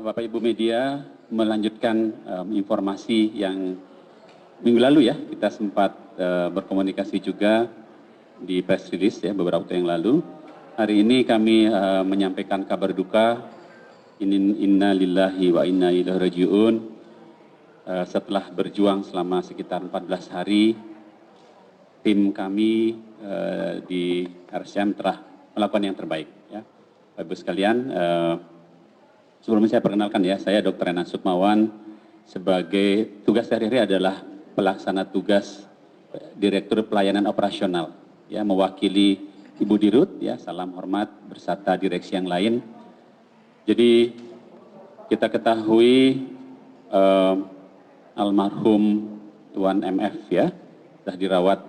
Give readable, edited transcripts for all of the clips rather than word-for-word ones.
Bapak Ibu media melanjutkan informasi yang minggu lalu ya, kita sempat berkomunikasi juga di press release ya beberapa waktu yang lalu. Hari ini kami menyampaikan kabar duka, inna lillahi wa inna ilaihi raji'un. Setelah berjuang selama sekitar 14 hari, tim kami di RSCM telah melakukan yang terbaik. Ya. Bapak Ibu sekalian, sebelumnya saya perkenalkan ya, saya Dr. Renan Sukmawan, sebagai tugas sehari-hari adalah pelaksana tugas Direktur Pelayanan Operasional, ya, mewakili Ibu Dirut, ya, salam hormat beserta direksi yang lain. Jadi kita ketahui almarhum Tuan MF ya, sudah dirawat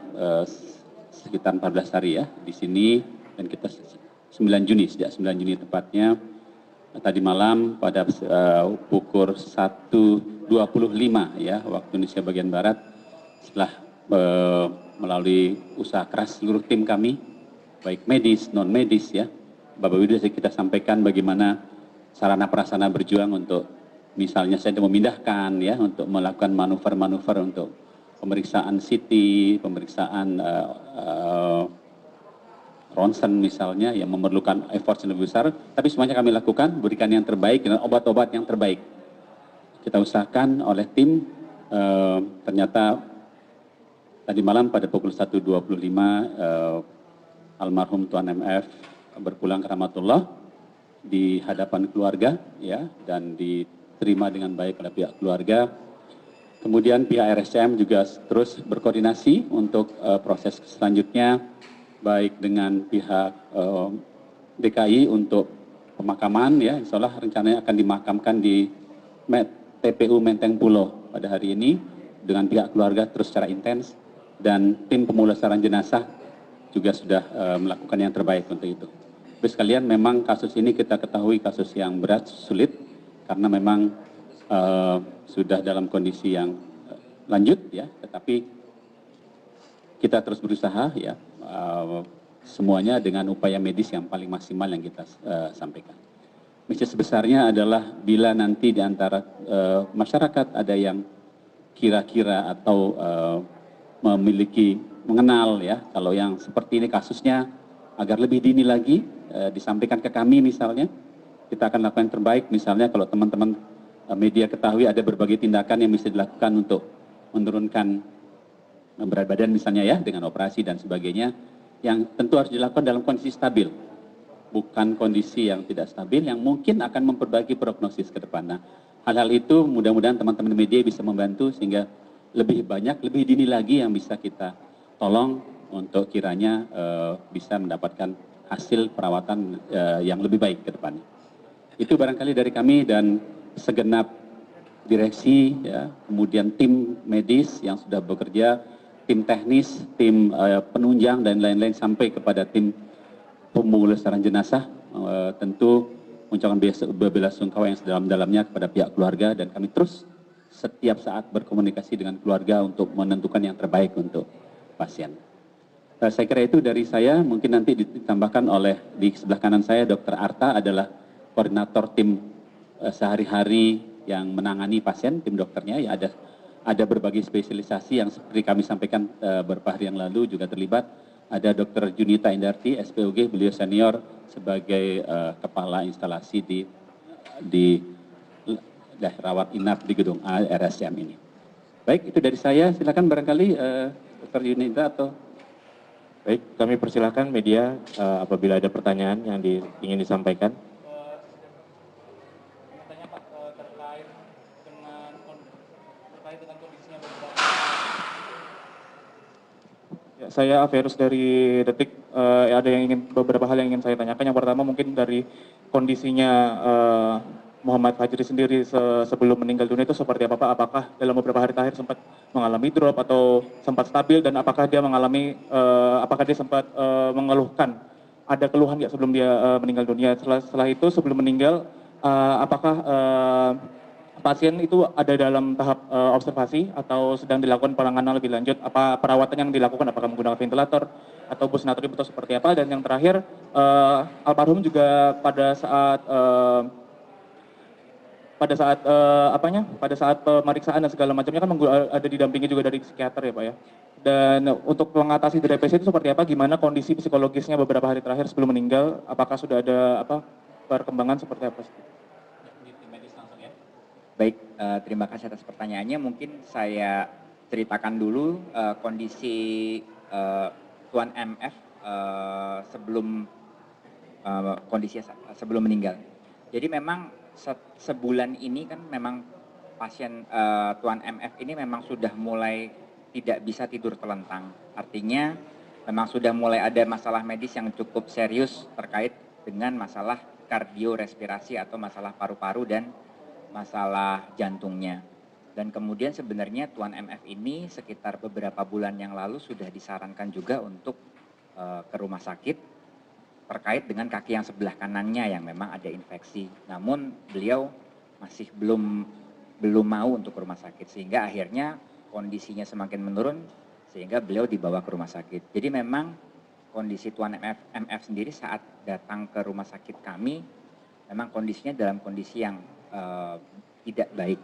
sekitar 14 hari ya di sini, dan kita 9 Juni, sejak 9 Juni tepatnya, tadi malam pada pukul 1.25 ya waktu Indonesia bagian Barat, setelah melalui usaha keras seluruh tim kami, baik medis, non medis ya, Bapak Ibu sudah kita sampaikan bagaimana sarana prasarana berjuang untuk misalnya saya memindahkan ya, untuk melakukan manuver-manuver untuk pemeriksaan CT, pemeriksaan ronsen misalnya yang memerlukan effort yang lebih besar, tapi semuanya kami lakukan, berikan yang terbaik dengan obat-obat yang terbaik. Kita usahakan oleh tim, ternyata tadi malam pada pukul 1.25 almarhum Tuan MF berpulang ke rahmatullah di hadapan keluarga ya, dan diterima dengan baik oleh pihak keluarga. Kemudian pihak RSCM juga terus berkoordinasi untuk proses selanjutnya, baik dengan pihak DKI untuk pemakaman ya, insya Allah rencananya akan dimakamkan di TPU Menteng Pulo pada hari ini dengan pihak keluarga terus secara intens, dan tim pemulasaran jenazah juga sudah melakukan yang terbaik untuk itu. Terus sekalian, memang kasus ini kita ketahui kasus yang berat, sulit, karena memang sudah dalam kondisi yang lanjut ya, tetapi kita terus berusaha ya, semuanya dengan upaya medis yang paling maksimal yang kita sampaikan. Misi sebesarnya adalah bila nanti di antara masyarakat ada yang kira-kira atau mengenal ya, kalau yang seperti ini kasusnya, agar lebih dini lagi disampaikan ke kami misalnya, kita akan lakukan yang terbaik. Misalnya kalau teman-teman media ketahui ada berbagai tindakan yang bisa dilakukan untuk menurunkan berat badan misalnya ya, dengan operasi dan sebagainya, yang tentu harus dilakukan dalam kondisi stabil, bukan kondisi yang tidak stabil yang mungkin akan memperbaiki prognosis ke depan. Nah, hal-hal itu mudah-mudahan teman-teman media bisa membantu sehingga lebih banyak, lebih dini lagi yang bisa kita tolong untuk kiranya bisa mendapatkan hasil perawatan yang lebih baik ke depannya. Itu barangkali dari kami dan segenap direksi ya, kemudian tim medis yang sudah bekerja, tim teknis, tim penunjang dan lain-lain sampai kepada tim pemulasaran jenazah, tentu mengucapkan belasungkawa yang sedalam-dalamnya kepada pihak keluarga, dan kami terus setiap saat berkomunikasi dengan keluarga untuk menentukan yang terbaik untuk pasien. Saya kira itu dari saya, mungkin nanti ditambahkan oleh di sebelah kanan saya Dr. Arta adalah koordinator tim sehari-hari yang menangani pasien, tim dokternya ya, ada berbagai spesialisasi yang seperti kami sampaikan beberapa hari yang lalu juga terlibat. Ada Dr. Junita Indarti, SPOG, beliau senior sebagai kepala instalasi di rawat inap di gedung A RSCM ini. Baik, itu dari saya. Silakan barangkali Dr. Junita atau... Baik, kami persilahkan media apabila ada pertanyaan yang ingin disampaikan. Tanya Pak, terkait dengan kondisinya Bapak. Ya, saya Averus dari Detik. Ada beberapa hal yang ingin saya tanyakan. Yang pertama mungkin dari kondisinya Muhammad Fajri sendiri sebelum meninggal dunia itu seperti apa Pak? Apakah dalam beberapa hari terakhir sempat mengalami drop atau sempat stabil, dan apakah dia sempat mengeluhkan, ada keluhan nggak sebelum dia meninggal dunia? Setelah itu sebelum meninggal, apakah pasien itu ada dalam tahap observasi atau sedang dilakukan penanganan lebih lanjut? Apa perawatan yang dilakukan, apakah menggunakan ventilator atau bus natrium atau seperti apa? Dan yang terakhir, almarhum juga pada saat pada saat pada saat pemeriksaan dan segala macamnya kan ada didampingi juga dari psikiater ya Pak ya. Dan untuk mengatasi depresi itu seperti apa? Gimana kondisi psikologisnya beberapa hari terakhir sebelum meninggal? Apakah sudah ada perkembangan seperti apa? Baik, terima kasih atas pertanyaannya. Mungkin saya ceritakan dulu kondisi Tuan MF sebelum kondisi sebelum meninggal. Jadi memang sebulan ini kan memang pasien Tuan MF ini memang sudah mulai tidak bisa tidur telentang. Artinya memang sudah mulai ada masalah medis yang cukup serius terkait dengan masalah kardiorespirasi atau masalah paru-paru dan masalah jantungnya. Dan kemudian sebenarnya Tuan MF ini sekitar beberapa bulan yang lalu sudah disarankan juga untuk ke rumah sakit terkait dengan kaki yang sebelah kanannya yang memang ada infeksi. Namun beliau masih belum mau untuk ke rumah sakit sehingga akhirnya kondisinya semakin menurun sehingga beliau dibawa ke rumah sakit. Jadi memang kondisi Tuan MF sendiri saat datang ke rumah sakit kami memang kondisinya dalam kondisi yang tidak baik.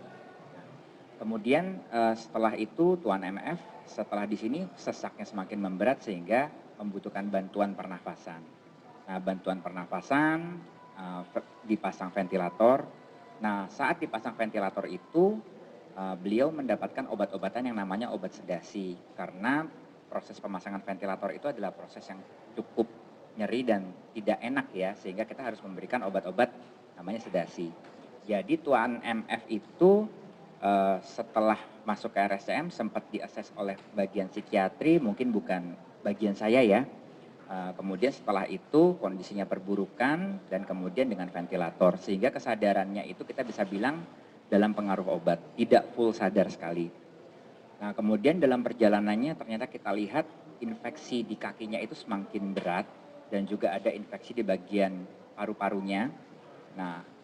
Kemudian setelah itu Tuan MF setelah di sini sesaknya semakin memberat sehingga membutuhkan bantuan pernafasan. Nah, bantuan pernafasan dipasang ventilator. Nah, saat dipasang ventilator itu beliau mendapatkan obat-obatan yang namanya obat sedasi karena proses pemasangan ventilator itu adalah proses yang cukup nyeri dan tidak enak ya, sehingga kita harus memberikan obat-obat namanya sedasi. Jadi Tuan MF itu setelah masuk ke RSCM sempat diakses oleh bagian psikiatri, mungkin bukan bagian saya ya. Kemudian setelah itu kondisinya perburukan dan kemudian dengan ventilator sehingga kesadarannya itu kita bisa bilang dalam pengaruh obat, tidak full sadar sekali. Nah kemudian dalam perjalanannya ternyata kita lihat infeksi di kakinya itu semakin berat dan juga ada infeksi di bagian paru-parunya. Nah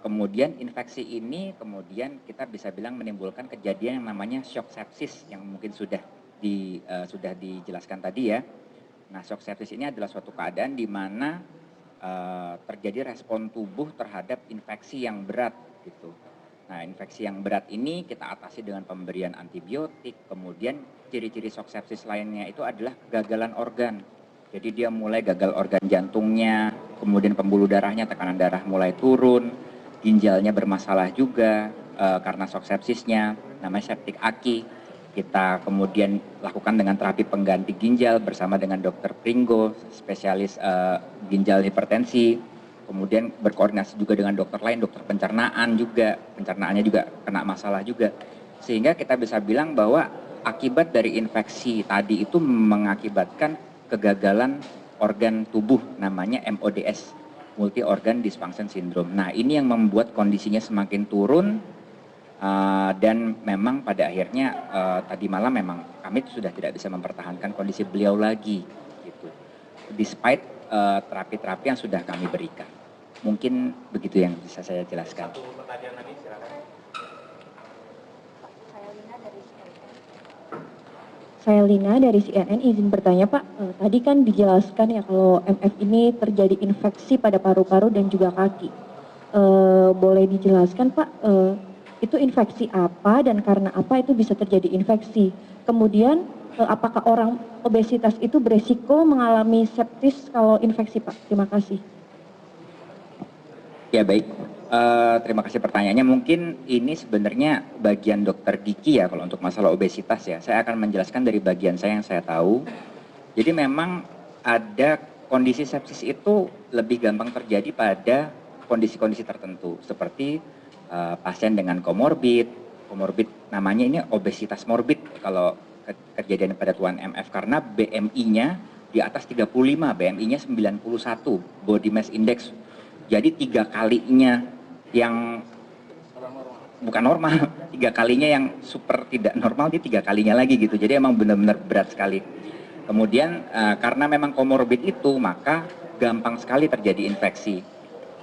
kemudian infeksi ini kemudian kita bisa bilang menimbulkan kejadian yang namanya shock sepsis yang mungkin sudah dijelaskan tadi ya. Nah shock sepsis ini adalah suatu keadaan di mana terjadi respon tubuh terhadap infeksi yang berat gitu. Nah infeksi yang berat ini kita atasi dengan pemberian antibiotik, kemudian ciri-ciri shock sepsis lainnya itu adalah kegagalan organ. Jadi dia mulai gagal organ jantungnya, kemudian pembuluh darahnya, tekanan darah mulai turun, ginjalnya bermasalah juga karena shock sepsisnya, namanya septic aki. Kita kemudian lakukan dengan terapi pengganti ginjal bersama dengan Dr. Pringgo, spesialis ginjal hipertensi. Kemudian berkoordinasi juga dengan dokter lain, dokter pencernaan juga, pencernaannya juga kena masalah juga. Sehingga kita bisa bilang bahwa akibat dari infeksi tadi itu mengakibatkan kegagalan organ tubuh namanya MODS, multi organ dysfunction syndrome. Nah ini yang membuat kondisinya semakin turun dan memang pada akhirnya tadi malam memang kami sudah tidak bisa mempertahankan kondisi beliau lagi gitu. Despite terapi-terapi yang sudah kami berikan. Mungkin begitu yang bisa saya jelaskan. Satu pertanyaan lagi silakan. Saya Lina dari CNN, izin bertanya Pak, tadi kan dijelaskan ya kalau MF ini terjadi infeksi pada paru-paru dan juga kaki. Boleh dijelaskan Pak, itu infeksi apa dan karena apa itu bisa terjadi infeksi? Kemudian apakah orang obesitas itu beresiko mengalami sepsis kalau infeksi Pak? Terima kasih. Ya baik, terima kasih pertanyaannya. Mungkin ini sebenarnya bagian dokter Diki ya kalau untuk masalah obesitas ya. Saya akan menjelaskan dari bagian saya yang saya tahu. Jadi memang ada kondisi sepsis itu lebih gampang terjadi pada kondisi-kondisi tertentu. Seperti pasien dengan komorbid namanya ini obesitas morbid kalau kejadian pada Tuan MF karena BMI-nya di atas 35, BMI-nya 91, body mass index. Jadi 3 kalinya yang bukan normal, 3 kalinya yang super tidak normal, dia 3 kalinya lagi gitu. Jadi emang benar-benar berat sekali. Kemudian karena memang komorbid itu, maka gampang sekali terjadi infeksi.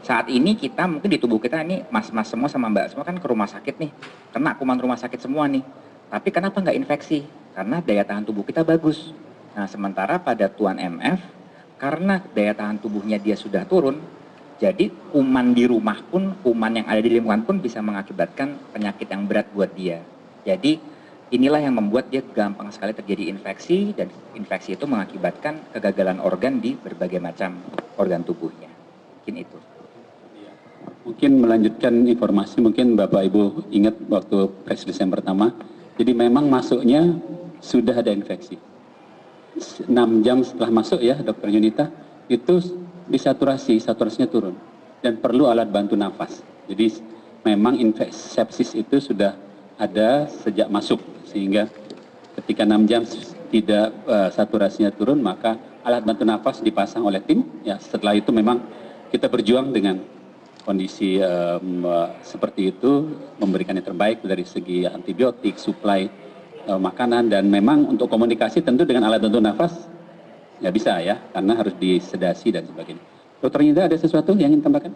Saat ini kita mungkin di tubuh kita ini mas-mas semua sama mbak semua kan ke rumah sakit nih, kena kuman rumah sakit semua nih. Tapi kenapa nggak infeksi? Karena daya tahan tubuh kita bagus. Nah sementara pada Tuan MF, karena daya tahan tubuhnya dia sudah turun, Jadi kuman di rumah pun, kuman yang ada di lingkungan pun bisa mengakibatkan penyakit yang berat buat dia. Jadi inilah yang membuat dia gampang sekali terjadi infeksi, dan infeksi itu mengakibatkan kegagalan organ di berbagai macam organ tubuhnya. Mungkin itu. Mungkin melanjutkan informasi, mungkin Bapak Ibu ingat waktu press release yang pertama, jadi memang masuknya sudah ada infeksi. 6 jam setelah masuk ya Dokter Yunita, itu saturasinya turun dan perlu alat bantu nafas. Jadi memang sepsis itu sudah ada sejak masuk, sehingga ketika 6 jam tidak saturasinya turun, maka alat bantu nafas dipasang oleh tim. Ya, setelah itu memang kita berjuang dengan kondisi seperti itu, memberikan yang terbaik dari segi antibiotik, suplai makanan, dan memang untuk komunikasi tentu dengan alat bantu nafas nggak bisa ya, karena harus disedasi dan sebagainya. Dokter Yunita ada sesuatu yang ingin tambahkan?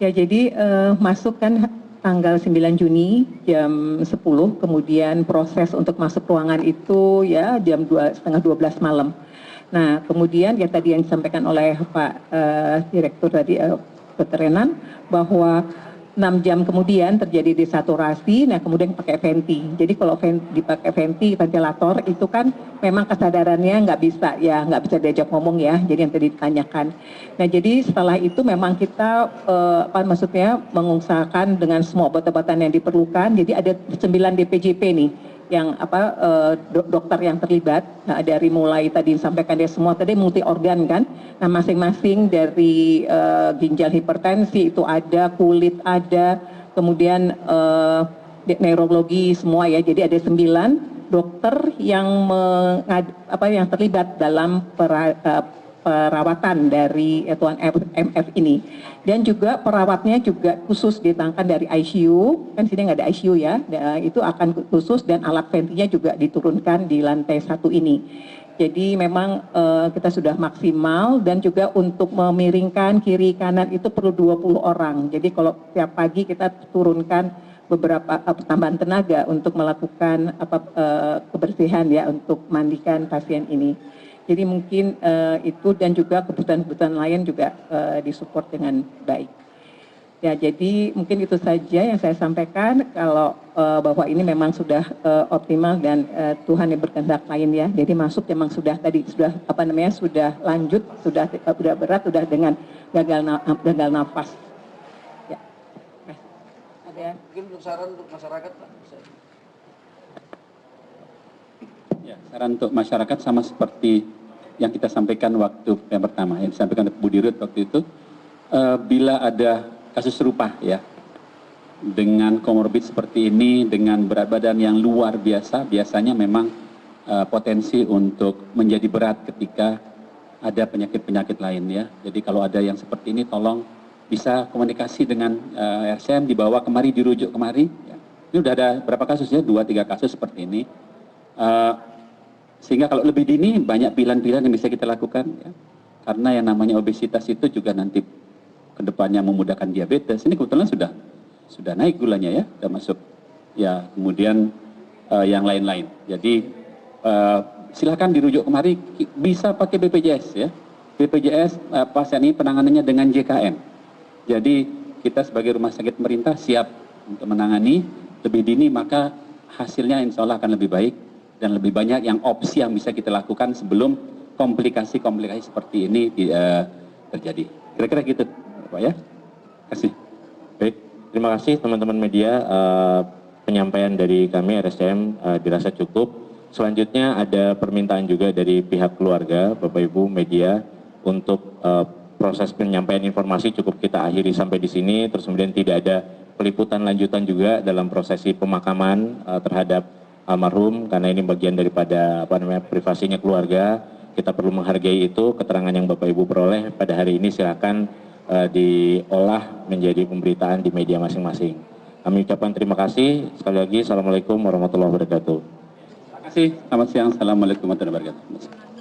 Ya, jadi masuk kan tanggal 9 Juni jam 10, kemudian proses untuk masuk ruangan itu ya jam setengah 12 malam. Nah, kemudian ya tadi yang disampaikan oleh Pak Direktur tadi, Dr. Renan, bahwa 6 jam kemudian terjadi desaturasi, nah kemudian pakai venti. Jadi kalau dipakai ventilator itu kan memang kesadarannya nggak bisa diajak ngomong ya, jadi yang tadi ditanyakan. Nah jadi setelah itu memang kita maksudnya mengusahakan dengan semua obat-obatan yang diperlukan, jadi ada 9 DPJP nih, yang dokter yang terlibat. Nah, dari mulai tadi disampaikan dia semua tadi multi organ kan. Nah, masing-masing dari ginjal hipertensi itu ada, kulit ada, kemudian neurologi semua ya. Jadi ada 9 dokter yang yang terlibat dalam perawatan dari Tuan MF ini, dan juga perawatnya juga khusus ditangkan dari ICU, kan sini nggak ada ICU ya, itu akan khusus, dan alat ventinya juga diturunkan di lantai 1 ini. Jadi memang kita sudah maksimal, dan juga untuk memiringkan kiri kanan itu perlu 20 orang. Jadi kalau tiap pagi kita turunkan beberapa tambahan tenaga untuk melakukan kebersihan ya, untuk mandikan pasien ini. Jadi mungkin itu, dan juga kebutuhan-kebutuhan lain juga disupport dengan baik. Ya, jadi mungkin itu saja yang saya sampaikan, kalau bahwa ini memang sudah optimal, dan Tuhan yang berkehendak lain ya. Jadi masuk memang sudah sudah lanjut, sudah berat, sudah dengan gagal nafas. Ya. Ada Mungkin untuk saran untuk masyarakat Pak. Ya, saran untuk masyarakat sama seperti yang kita sampaikan waktu yang pertama, yang disampaikan oleh Bu Dirut waktu itu, bila ada kasus serupa ya, dengan komorbid seperti ini, dengan berat badan yang luar biasa, biasanya memang potensi untuk menjadi berat ketika ada penyakit-penyakit lain ya. Jadi kalau ada yang seperti ini, tolong bisa komunikasi dengan RSM, dibawa kemari, dirujuk kemari. Ya. Ini udah ada berapa kasus ya, 2-3 kasus seperti ini. Sehingga kalau lebih dini banyak pilihan-pilihan yang bisa kita lakukan ya. Karena yang namanya obesitas itu juga nanti kedepannya memudahkan diabetes. Ini kebetulan sudah naik gulanya ya, sudah masuk ya, kemudian yang lain-lain. Jadi silakan dirujuk kemari, bisa pakai BPJS ya. BPJS pasien ini penanganannya dengan JKN. Jadi kita sebagai rumah sakit pemerintah siap untuk menangani lebih dini, maka hasilnya insya Allah akan lebih baik, dan lebih banyak yang opsi yang bisa kita lakukan sebelum komplikasi-komplikasi seperti ini terjadi. Kira-kira gitu Pak ya. Terima kasih. Baik, terima kasih teman-teman media. Penyampaian dari kami RSCM dirasa cukup. Selanjutnya ada permintaan juga dari pihak keluarga, Bapak Ibu media, untuk proses penyampaian informasi cukup kita akhiri sampai di sini. Terus kemudian tidak ada peliputan lanjutan juga dalam prosesi pemakaman terhadap almarhum, karena ini bagian daripada privasinya keluarga. Kita perlu menghargai itu. Keterangan yang Bapak Ibu peroleh pada hari ini silakan diolah menjadi pemberitaan di media masing-masing. Kami ucapkan terima kasih. Sekali lagi, Assalamualaikum warahmatullahi wabarakatuh. Terima kasih. Selamat siang. Assalamualaikum warahmatullahi wabarakatuh.